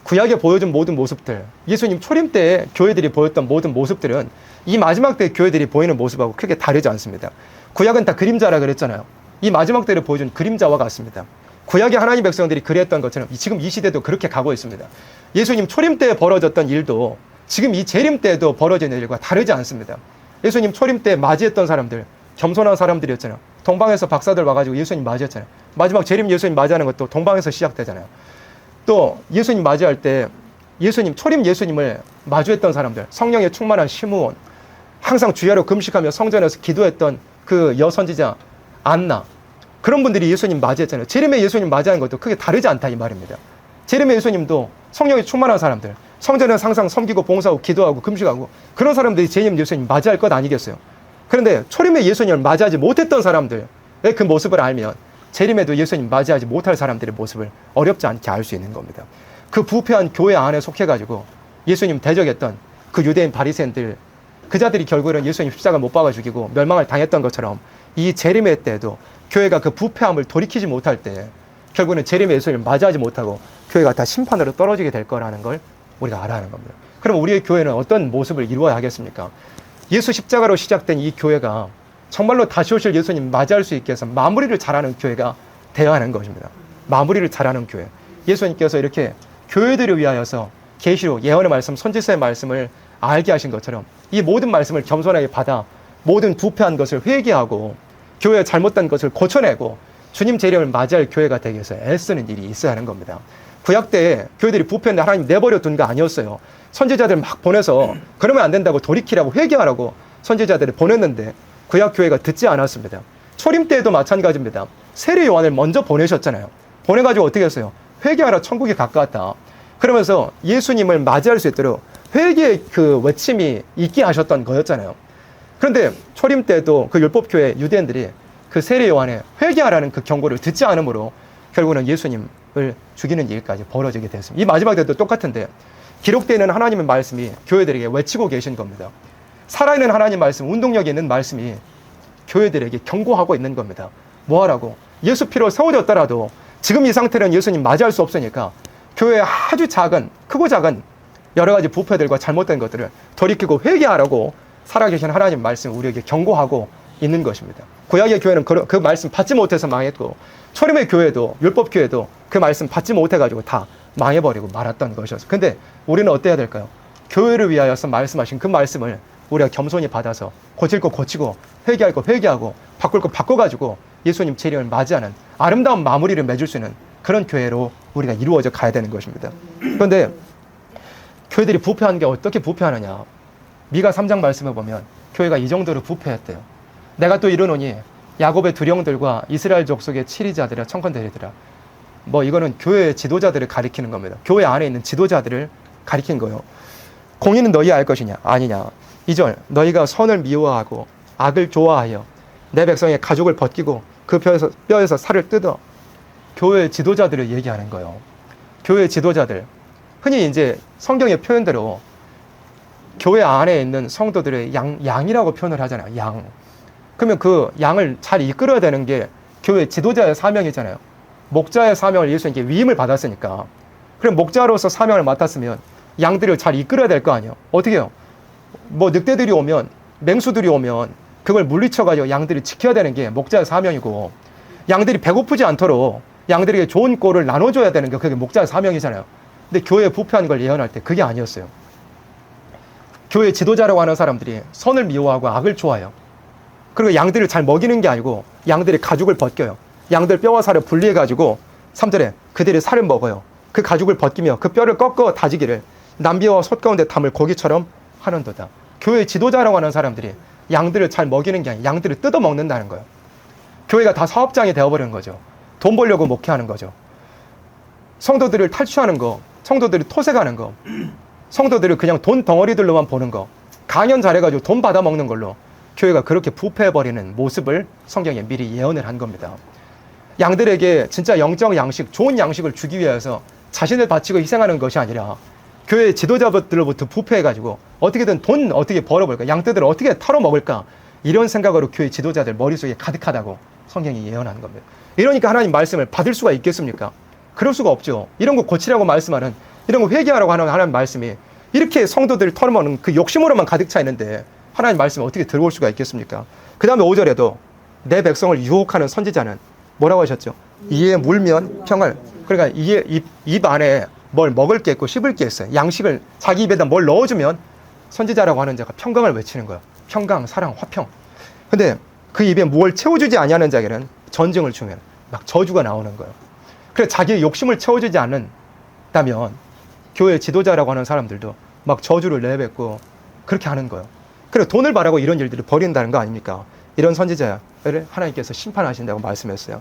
구약에 보여준 모든 모습들, 예수님 초림 때에 교회들이 보였던 모든 모습들은 이 마지막 때 교회들이 보이는 모습하고 크게 다르지 않습니다. 구약은 다 그림자라 그랬잖아요. 이 마지막 때를 보여준 그림자와 같습니다. 구약의 하나님 백성들이 그랬던 것처럼 지금 이 시대도 그렇게 가고 있습니다. 예수님 초림 때에 벌어졌던 일도 지금 이 재림 때에도 벌어지는 일과 다르지 않습니다. 예수님 초림 때 맞이했던 사람들, 겸손한 사람들이었잖아요. 동방에서 박사들 와가지고 예수님 맞이했잖아요. 마지막 재림 예수님 맞이하는 것도 동방에서 시작되잖아요. 또 예수님 맞이할 때 예수님 초림 예수님을 마주했던 사람들, 성령에 충만한 시므온, 항상 주야로 금식하며 성전에서 기도했던 그 여선지자 안나, 그런 분들이 예수님 맞이했잖아요. 재림에 예수님 맞이하는 것도 크게 다르지 않다 이 말입니다. 재림에 예수님도 성령에 충만한 사람들, 성전에서 항상 섬기고 봉사하고 기도하고 금식하고 그런 사람들이 재림 예수님 맞이할 것 아니겠어요? 그런데 초림에 예수님을 맞이하지 못했던 사람들의 그 모습을 알면 재림에도 예수님 맞이하지 못할 사람들의 모습을 어렵지 않게 알 수 있는 겁니다. 그 부패한 교회 안에 속해가지고 예수님 대적했던 그 유대인 바리새인들, 그 자들이 결국은 예수님 십자가 못 박아 죽이고 멸망을 당했던 것처럼 이 재림의 때에도 교회가 그 부패함을 돌이키지 못할 때 결국은 재림의 예수님을 맞이하지 못하고 교회가 다 심판으로 떨어지게 될 거라는 걸 우리가 알아야 하는 겁니다. 그럼 우리의 교회는 어떤 모습을 이루어야 하겠습니까? 예수 십자가로 시작된 이 교회가 정말로 다시 오실 예수님 맞이할 수 있게 해서 마무리를 잘하는 교회가 되어야 하는 것입니다. 마무리를 잘하는 교회. 예수님께서 이렇게 교회들을 위하여서 계시록, 예언의 말씀, 선지서의 말씀을 알게 하신 것처럼 이 모든 말씀을 겸손하게 받아 모든 부패한 것을 회개하고 교회의 잘못된 것을 고쳐내고 주님 재림을 맞이할 교회가 되기 위해서 애쓰는 일이 있어야 하는 겁니다. 구약 때 교회들이 부패했는데 하나님 내버려 둔 거 아니었어요. 선지자들 막 보내서 그러면 안 된다고 돌이키라고 회개하라고 선지자들을 보냈는데 구약 교회가 듣지 않았습니다. 초림 때에도 마찬가지입니다. 세례 요한을 먼저 보내셨잖아요. 보내가지고 어떻게 했어요? 회개하라, 천국이 가까웠다. 그러면서 예수님을 맞이할 수 있도록 회개의 그 외침이 있게 하셨던 거였잖아요. 그런데 초림 때도 그 율법교회 유대인들이 그 세례 요한의 회개하라는 그 경고를 듣지 않으므로 결국은 예수님을 죽이는 일까지 벌어지게 됐습니다. 이 마지막 때도 똑같은데 기록되는 하나님의 말씀이 교회들에게 외치고 계신 겁니다. 살아있는 하나님 말씀, 운동력이 있는 말씀이 교회들에게 경고하고 있는 겁니다. 뭐하라고? 예수 피로 세워졌더라도 지금 이 상태는 예수님 맞이할 수 없으니까 교회에 아주 작은, 크고 작은 여러 가지 부패들과 잘못된 것들을 돌이키고 회개하라고 살아계신 하나님 말씀 우리에게 경고하고 있는 것입니다. 구약의 교회는 그 말씀 받지 못해서 망했고, 초림의 교회도, 율법 교회도 그 말씀 받지 못해가지고 다 망해버리고 말았던 것이었어요. 근데 우리는 어때야 될까요? 교회를 위하여서 말씀하신 그 말씀을 우리가 겸손히 받아서 고칠 거 고치고 회개할 거 회개하고 바꿀 거 바꿔가지고 예수님 재림을 맞이하는 아름다운 마무리를 맺을 수 있는 그런 교회로 우리가 이루어져 가야 되는 것입니다. 그런데 교회들이 부패한 게 어떻게 부패하느냐? 미가 3장 말씀을 보면 교회가 이 정도로 부패했대요. 내가 또 이르노니 야곱의 두 영들과 이스라엘 족속의 칠이자들아 청컨대리들아. 뭐 이거는 교회의 지도자들을 가리키는 겁니다. 교회 안에 있는 지도자들을 가리킨 거예요. 공의는 너희 알 것이냐? 아니냐? 2절 너희가 선을 미워하고 악을 좋아하여 내 백성의 가죽을 벗기고 그 뼈에서 살을 뜯어. 교회 지도자들을 얘기하는 거예요. 교회 지도자들. 흔히 이제 성경의 표현대로 교회 안에 있는 성도들의 양이라고 표현을 하잖아요. 양. 그러면 그 양을 잘 이끌어야 되는 게 교회 지도자의 사명이잖아요. 목자의 사명을 예수님께 위임을 받았으니까. 그럼 목자로서 사명을 맡았으면 양들을 잘 이끌어야 될 거 아니에요. 어떻게 해요? 뭐 늑대들이 오면, 맹수들이 오면 그걸 물리쳐가지고 양들이 지켜야 되는 게 목자의 사명이고, 양들이 배고프지 않도록 양들에게 좋은 꼴을 나눠줘야 되는 게 그게 목자의 사명이잖아요. 근데 교회에 부패한 걸 예언할 때 그게 아니었어요. 교회 지도자라고 하는 사람들이 선을 미워하고 악을 좋아해요. 그리고 양들을 잘 먹이는 게 아니고 양들의 가죽을 벗겨요. 양들 뼈와 살을 분리해가지고 3절에 그들의 살을 먹어요. 그 가죽을 벗기며 그 뼈를 꺾어 다지기를 남비와 솥 가운데 담을 고기처럼 하는도다. 교회 지도자라고 하는 사람들이 양들을 잘 먹이는 게 아니라 양들을 뜯어 먹는다는 거예요. 교회가 다 사업장이 되어버리는 거죠. 돈 벌려고 목회하는 거죠. 성도들을 탈취하는 거, 성도들이 토색하는 거, 성도들을 그냥 돈 덩어리들로만 보는 거, 강연 잘해가지고 돈 받아먹는 걸로 교회가 그렇게 부패해버리는 모습을 성경에 미리 예언을 한 겁니다. 양들에게 진짜 영적 양식, 좋은 양식을 주기 위해서 자신을 바치고 희생하는 것이 아니라 교회 지도자들로부터 부패해가지고 어떻게든 돈 어떻게 벌어볼까, 양떼들을 어떻게 털어먹을까, 이런 생각으로 교회 지도자들 머릿속에 가득하다고 성경이 예언하는 겁니다. 이러니까 하나님 말씀을 받을 수가 있겠습니까? 그럴 수가 없죠. 이런 거 고치라고 말씀하는, 이런 거 회개하라고 하는 하나님 말씀이 이렇게 성도들을 털어먹는 그 욕심으로만 가득 차 있는데 하나님 말씀을 어떻게 들어올 수가 있겠습니까? 그 다음에 5절에도 내 백성을 유혹하는 선지자는 뭐라고 하셨죠? 이에 물면 평을, 그러니까 이에 입 안에 뭘 먹을 게 있고 씹을 게 있어요. 양식을 자기 입에다 뭘 넣어주면 선지자라고 하는 자가 평강을 외치는 거예요. 평강, 사랑, 화평. 근데 그 입에 뭘 채워주지 아니하는 자에게는 전쟁을 주면 막 저주가 나오는 거예요. 그래서 자기의 욕심을 채워주지 않는다면 교회 지도자라고 하는 사람들도 막 저주를 내뱉고 그렇게 하는 거예요. 그리고 돈을 바라고 이런 일들을 벌인다는 거 아닙니까? 이런 선지자를 하나님께서 심판하신다고 말씀했어요.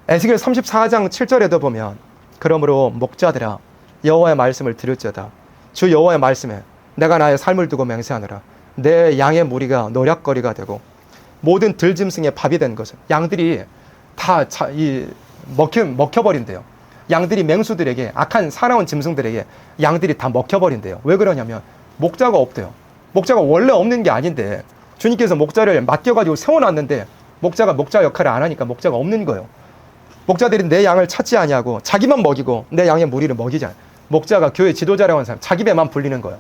에스겔 34장 7절에도 보면 그러므로 목자들아 여호와의 말씀을 들을지어다. 주 여호와의 말씀에 내가 나의 삶을 두고 맹세하노라. 내 양의 무리가 노략거리가 되고 모든 들짐승의 밥이 된 것은, 양들이 다 먹혀버린대요. 양들이 맹수들에게, 악한 사나운 짐승들에게 양들이 다 먹혀버린대요. 왜 그러냐면 목자가 없대요. 목자가 원래 없는 게 아닌데 주님께서 목자를 맡겨가지고 세워놨는데 목자가 목자 역할을 안 하니까 목자가 없는 거예요. 목자들이 내 양을 찾지 아니하고 자기만 먹이고 내 양의 무리를 먹이지 않아요. 목자가 교회 지도자라고 하는 사람, 자기 배만 불리는 거예요.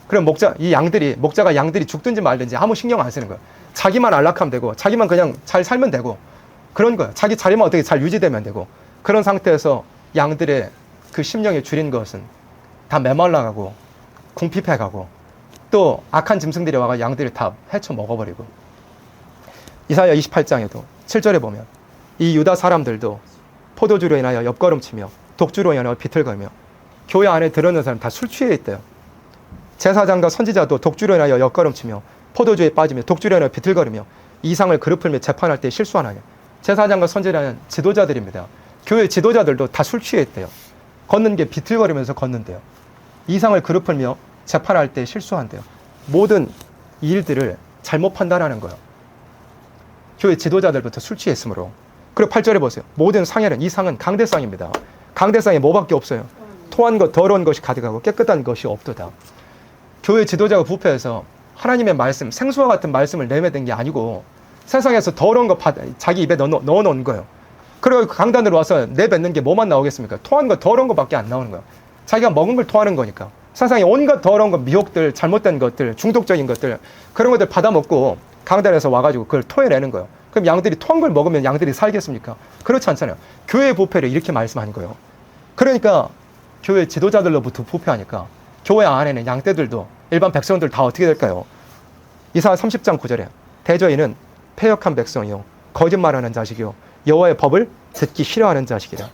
그럼 목자가 양들이 죽든지 말든지 아무 신경 안 쓰는 거예요. 자기만 안락하면 되고 자기만 그냥 잘 살면 되고 그런 거예요. 자기 자리만 어떻게 잘 유지되면 되고, 그런 상태에서 양들의 그 심령에 줄인 것은 다 메말라가고 궁핍해가고 또 악한 짐승들이 와가 양들을 다 헤쳐 먹어버리고. 이사야 28장에도 7절에 보면 이 유다 사람들도 포도주로 인하여 옆걸음치며 독주로 인하여 비틀거리며, 교회 안에 들어있는 사람 다 술 취해 있대요. 제사장과 선지자도 독주로 인하여 옆걸음치며 포도주에 빠지며 독주로 인하여 비틀거리며 이상을 그릇 풀며 재판할 때 실수하나요. 제사장과 선지자는 지도자들입니다. 교회 지도자들도 다 술 취해 있대요. 걷는 게 비틀거리면서 걷는데요. 이상을 그릇 풀며 재판할 때 실수한대요. 모든 일들을 잘못 판단하는 거예요. 교회 지도자들부터 술 취했으므로. 그리고 8절에 보세요. 모든 상에는, 이 상은 강대상입니다. 강대상에 뭐밖에 없어요? 토한 것, 더러운 것이 가득하고 깨끗한 것이 없도다. 교회 지도자가 부패해서 하나님의 말씀, 생수와 같은 말씀을 내뱉은 게 아니고 세상에서 더러운 거 자기 입에 넣어놓은 거예요. 그리고 강단으로 와서 내뱉는 게 뭐만 나오겠습니까? 토한 거, 더러운 것밖에 안 나오는 거예요. 자기가 먹은 걸 토하는 거니까. 세상에 온갖 더러운 것, 미혹들, 잘못된 것들, 중독적인 것들, 그런 것들 받아먹고 강단에서 와가지고 그걸 토해내는 거예요. 그럼 양들이 토한 걸 먹으면 양들이 살겠습니까? 그렇지 않잖아요. 교회의 부패를 이렇게 말씀하는 거예요. 그러니까 교회 지도자들로부터 부패하니까 교회 안에는 양떼들도 일반 백성들 다 어떻게 될까요? 이사야 30장 9절에 대저인은 패역한 백성이요 거짓말하는 자식이요 여호와의 법을 듣기 싫어하는 자식이라.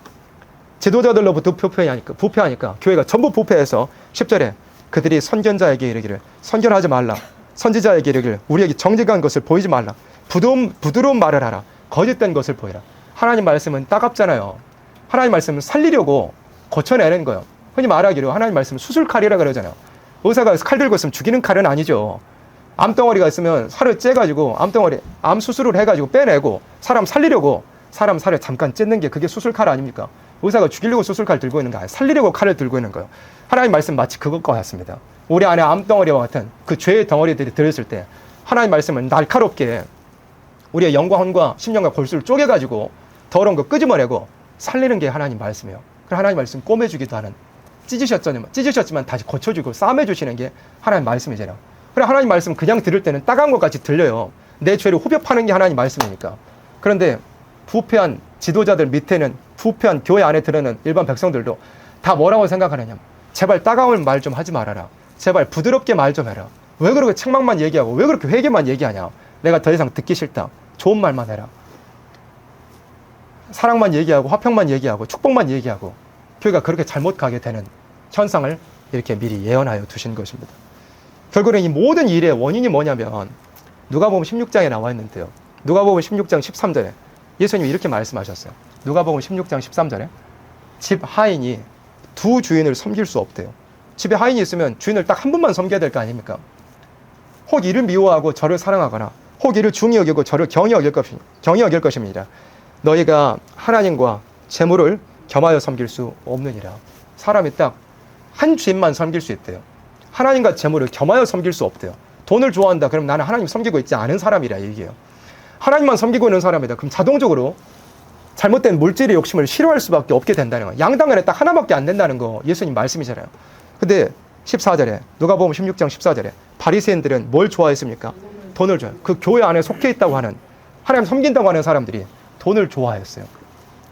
지도자들로부터 부패하니까 교회가 전부 부패해서 10절에 그들이 선견자에게 이르기를 선견하지 말라. 선지자에게 이르기를 우리에게 정직한 것을 보이지 말라. 부드러운 말을 하라. 거짓된 것을 보이라. 하나님 말씀은 따갑잖아요. 하나님 말씀은 살리려고 고쳐내는 거예요. 흔히 말하기로 하나님 말씀은 수술칼이라 그러잖아요. 의사가 칼 들고 있으면 죽이는 칼은 아니죠. 암덩어리가 있으면 살을 째가지고 암 수술을 해가지고 빼내고 사람 살리려고 사람 살을 잠깐 찢는 게 그게 수술칼 아닙니까? 의사가 죽이려고 수술칼 들고 있는 게 아니라 살리려고 칼을 들고 있는 거예요. 하나님 말씀 마치 그것과 같습니다. 우리 안에 암덩어리와 같은 그 죄의 덩어리들이 들었을 때 하나님 말씀은 날카롭게 우리의 영과 혼과 심령과 골수를 쪼개가지고 더러운 거 끄집어내고 살리는 게 하나님 말씀이에요. 그래서 하나님 말씀 꼬매주기도 하는 찢으셨지만 다시 고쳐주고 싸매주시는 게 하나님 말씀이잖아요. 그래 하나님 말씀 그냥 들을 때는 따가운 것 같이 들려요. 내 죄를 후벼 파는 게 하나님 말씀이니까. 그런데 부패한 지도자들 밑에는 부패한 교회 안에 들어있는 일반 백성들도 다 뭐라고 생각하느냐. 제발 따가운 말 좀 하지 말아라. 제발 부드럽게 말 좀 해라. 왜 그렇게 책망만 얘기하고 왜 그렇게 회개만 얘기하냐. 내가 더 이상 듣기 싫다. 좋은 말만 해라. 사랑만 얘기하고 화평만 얘기하고 축복만 얘기하고 교회가 그렇게 잘못 가게 되는 현상을 이렇게 미리 예언하여 두신 것입니다. 결국은 이 모든 일의 원인이 뭐냐면 누가복음 16장에 나와 있는데요. 누가복음 16장 13절에 예수님이 이렇게 말씀하셨어요. 누가복음 16장 13절에 집 하인이 두 주인을 섬길 수 없대요. 집에 하인이 있으면 주인을 딱 한 분만 섬겨야 될 거 아닙니까? 혹 이를 미워하고 저를 사랑하거나 혹 이를 중히 여기고 저를 경히 여길 것입니다. 너희가 하나님과 재물을 겸하여 섬길 수 없느니라. 사람이 딱 한 주인만 섬길 수 있대요. 하나님과 재물을 겸하여 섬길 수 없대요. 돈을 좋아한다. 그럼 나는 하나님 섬기고 있지 않은 사람이라 얘기해요. 하나님만 섬기고 있는 사람이다. 그럼 자동적으로 잘못된 물질의 욕심을 싫어할 수밖에 없게 된다는 거예요. 양당 안에 딱 하나밖에 안 된다는 거 예수님 말씀이잖아요. 근데 14절에 누가복음 16장 14절에 바리새인들은 뭘 좋아했습니까? 돈을 줘요. 그 교회 안에 속해 있다고 하는 하나님 섬긴다고 하는 사람들이 돈을 좋아했어요.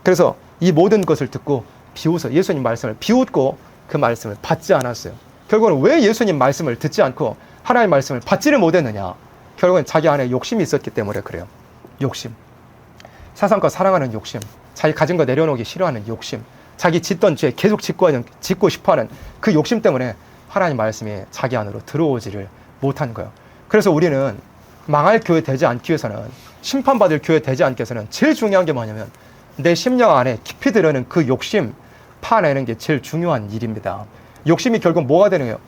그래서 이 모든 것을 듣고 비웃어 예수님 말씀을 비웃고 그 말씀을 받지 않았어요. 결국은 왜 예수님 말씀을 듣지 않고 하나님 말씀을 받지를 못했느냐? 결국은 자기 안에 욕심이 있었기 때문에 그래요. 욕심. 세상과 사랑하는 욕심. 자기 가진 거 내려놓기 싫어하는 욕심. 자기 짓던 죄 계속 짓고 싶어하는 그 욕심 때문에 하나님 말씀이 자기 안으로 들어오지를 못한 거예요. 그래서 우리는 망할 교회 되지 않기 위해서는 심판받을 교회 되지 않기 위해서는 제일 중요한 게 뭐냐면 내 심령 안에 깊이 들어있는 그 욕심 파내는 게 제일 중요한 일입니다. 욕심이 결국 뭐가 되나요?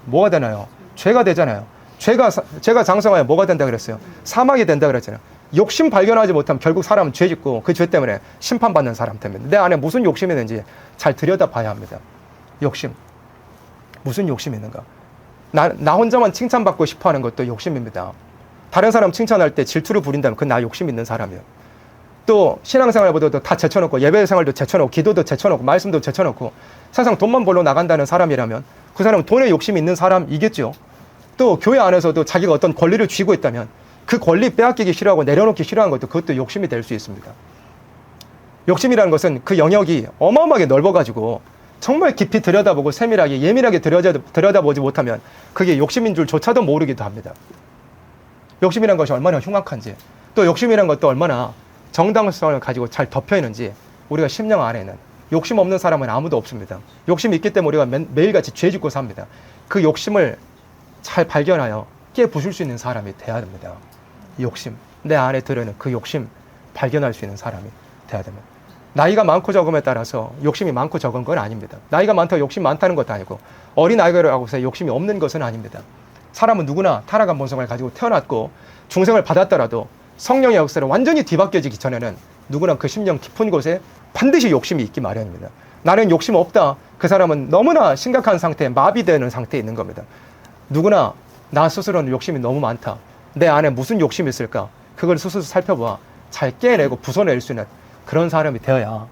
죄가 되잖아요. 죄가 장성하여 뭐가 된다 그랬어요? 사망이 된다 그랬잖아요. 욕심 발견하지 못하면 결국 사람은 죄 짓고 그 죄 때문에 심판받는 사람 때문에 내 안에 무슨 욕심이 있는지 잘 들여다봐야 합니다. 욕심. 무슨 욕심이 있는가? 나 혼자만 칭찬받고 싶어하는 것도 욕심입니다. 다른 사람 칭찬할 때 질투를 부린다면 그건 나 욕심 있는 사람이에요. 또 신앙생활보다도 다 제쳐놓고 예배생활도 제쳐놓고 기도도 제쳐놓고 말씀도 제쳐놓고 세상 돈만 벌러 나간다는 사람이라면 그 사람은 돈에 욕심이 있는 사람이겠죠. 또 교회 안에서도 자기가 어떤 권리를 쥐고 있다면 그 권리 빼앗기기 싫어하고 내려놓기 싫어하는 것도 그것도 욕심이 될 수 있습니다. 욕심이라는 것은 그 영역이 어마어마하게 넓어가지고 정말 깊이 들여다보고 세밀하게 예민하게 들여다보지 못하면 그게 욕심인 줄조차도 모르기도 합니다. 욕심이라는 것이 얼마나 흉악한지 또 욕심이라는 것도 얼마나 정당성을 가지고 잘 덮여있는지 우리가 심령 안에는 욕심 없는 사람은 아무도 없습니다. 욕심이 있기 때문에 우리가 매일같이 죄 짓고 삽니다. 그 욕심을 잘 발견하여 깨부술 수 있는 사람이 돼야 됩니다. 욕심, 내 안에 들어있는 그 욕심 발견할 수 있는 사람이 돼야 됩니다. 나이가 많고 적음에 따라서 욕심이 많고 적은 건 아닙니다. 나이가 많다고 욕심 많다는 것도 아니고 어린 아이라고 해서 욕심이 없는 것은 아닙니다. 사람은 누구나 타락한 본성을 가지고 태어났고 중생을 받았더라도 성령의 역사를 완전히 뒤바뀌어지기 전에는 누구나 그 심령 깊은 곳에 반드시 욕심이 있기 마련입니다. 나는 욕심 없다. 그 사람은 너무나 심각한 상태에 마비되는 상태에 있는 겁니다. 누구나 나 스스로는 욕심이 너무 많다. 내 안에 무슨 욕심이 있을까? 그걸 스스로 살펴봐. 잘 깨내고 부숴낼 수 있는 그런 사람이 되어야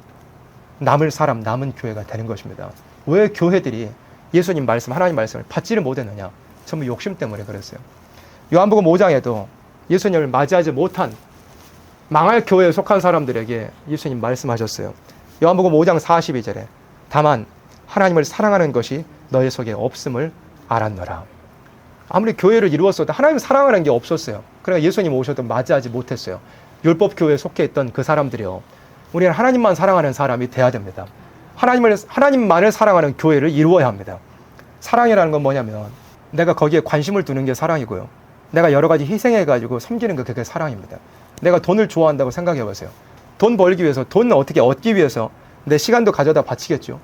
남을 사람, 남은 교회가 되는 것입니다. 왜 교회들이 예수님 말씀, 하나님 말씀을 받지를 못했느냐? 전부 욕심 때문에 그랬어요. 요한복음 5장에도 예수님을 맞이하지 못한 망할 교회에 속한 사람들에게 예수님 말씀하셨어요. 요한복음 5장 42절에 다만 하나님을 사랑하는 것이 너희 속에 없음을 알았노라. 아무리 교회를 이루었어도 하나님을 사랑하는 게 없었어요. 그러니까 예수님 오셔도 맞이하지 못했어요. 율법 교회에 속해 있던 그 사람들이요. 우리는 하나님만 사랑하는 사람이 돼야 됩니다. 하나님만을 사랑하는 교회를 이루어야 합니다. 사랑이라는 건 뭐냐면 내가 거기에 관심을 두는 게 사랑이고요. 내가 여러 가지 희생해가지고 섬기는 게 그게 사랑입니다. 내가 돈을 좋아한다고 생각해 보세요. 돈 벌기 위해서, 돈 어떻게 얻기 위해서 내 시간도 가져다 바치겠죠.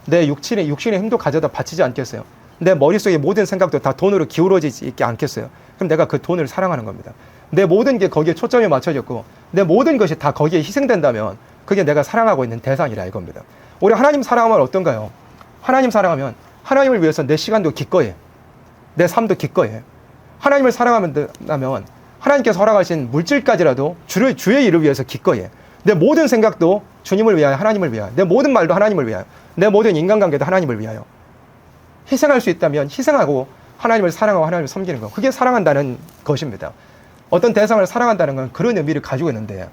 내 육신의 힘도 가져다 바치지 않겠어요. 내 머릿속의 모든 생각도 다 돈으로 기울어지지 않겠어요. 그럼 내가 그 돈을 사랑하는 겁니다. 내 모든 게 거기에 초점이 맞춰졌고 내 모든 것이 다 거기에 희생된다면 그게 내가 사랑하고 있는 대상이라 이겁니다. 우리 하나님 사랑하면 어떤가요? 하나님 사랑하면 하나님을 위해서 내 시간도 기꺼이 해. 내 삶도 기꺼이 해. 하나님을 사랑하면 하나님께서 허락하신 물질까지라도 주의 일을 위해서 기꺼이 해. 내 모든 생각도 주님을 위하여, 하나님을 위하여. 내 모든 말도 하나님을 위하여. 내 모든 인간관계도 하나님을 위하여. 희생할 수 있다면 희생하고 하나님을 사랑하고 하나님을 섬기는 것. 그게 사랑한다는 것입니다. 어떤 대상을 사랑한다는 건 그런 의미를 가지고 있는데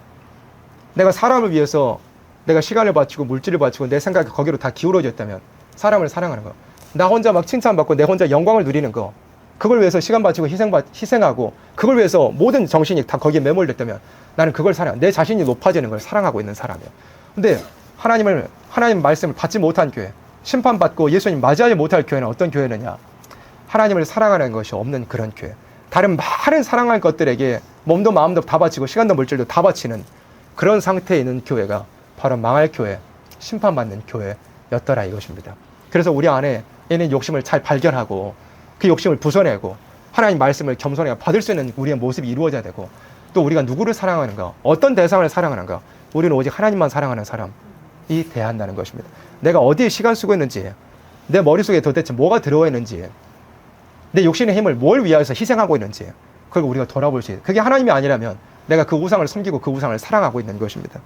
내가 사람을 위해서 내가 시간을 바치고 물질을 바치고 내 생각이 거기로 다 기울어져 있다면 사람을 사랑하는 거. 나 혼자 막 칭찬받고 내 혼자 영광을 누리는 거. 그걸 위해서 시간 바치고 희생하고 그걸 위해서 모든 정신이 다 거기에 매몰됐다면 나는 그걸 내 자신이 높아지는 걸 사랑하고 있는 사람이에요. 근데 하나님 말씀을 받지 못한 교회, 심판받고 예수님 맞이하지 못할 교회는 어떤 교회느냐? 하나님을 사랑하는 것이 없는 그런 교회. 다른 많은 사랑할 것들에게 몸도 마음도 다 바치고 시간도 물질도 다 바치는 그런 상태에 있는 교회가 바로 망할 교회, 심판받는 교회였더라 이것입니다. 그래서 우리 안에 있는 욕심을 잘 발견하고 그 욕심을 부숴내고 하나님 말씀을 겸손하게 받을 수 있는 우리의 모습이 이루어져야 되고 또 우리가 누구를 사랑하는가, 어떤 대상을 사랑하는가, 우리는 오직 하나님만 사랑하는 사람이 돼야 한다는 것입니다. 내가 어디에 시간 쓰고 있는지, 내 머릿속에 도대체 뭐가 들어와 있는지, 내 욕심의 힘을 뭘 위하여서 희생하고 있는지 그걸 우리가 돌아볼 수 있어요. 그게 하나님이 아니라면 내가 그 우상을 섬기고 그 우상을 사랑하고 있는 것입니다.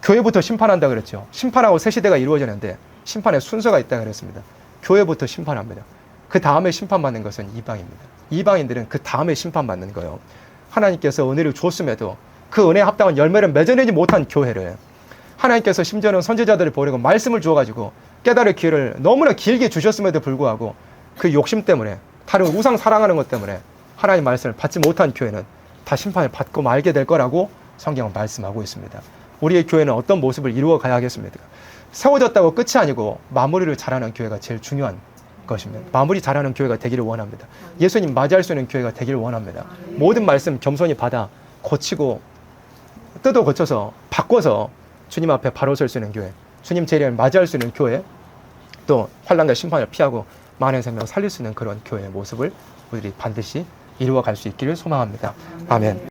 교회부터 심판한다 그랬죠. 심판하고 새 시대가 이루어지는데 심판의 순서가 있다 그랬습니다. 교회부터 심판합니다. 그 다음에 심판받는 것은 이방입니다. 이방인들은 그 다음에 심판받는 거예요. 하나님께서 은혜를 주었음에도 그 은혜에 합당한 열매를 맺어내지 못한 교회를 하나님께서 심지어는 선지자들을 보내고 말씀을 주어가지고 깨달을 기회를 너무나 길게 주셨음에도 불구하고 그 욕심 때문에 다른 우상 사랑하는 것 때문에 하나님 말씀을 받지 못한 교회는 다 심판을 받고 말게 될 거라고 성경은 말씀하고 있습니다. 우리의 교회는 어떤 모습을 이루어 가야 하겠습니까? 세워졌다고 끝이 아니고 마무리를 잘하는 교회가 제일 중요한 것입니다. 마무리 잘하는 교회가 되기를 원합니다. 예수님 맞이할 수 있는 교회가 되기를 원합니다. 모든 말씀 겸손히 받아 고치고 뜯어 고쳐서 바꿔서 주님 앞에 바로 설 수 있는 교회, 주님 재림을 맞이할 수 있는 교회, 또 환난과 심판을 피하고 많은 생명 살릴 수 있는 그런 교회의 모습을 우리들이 반드시 이루어 갈 수 있기를 소망합니다. 아멘.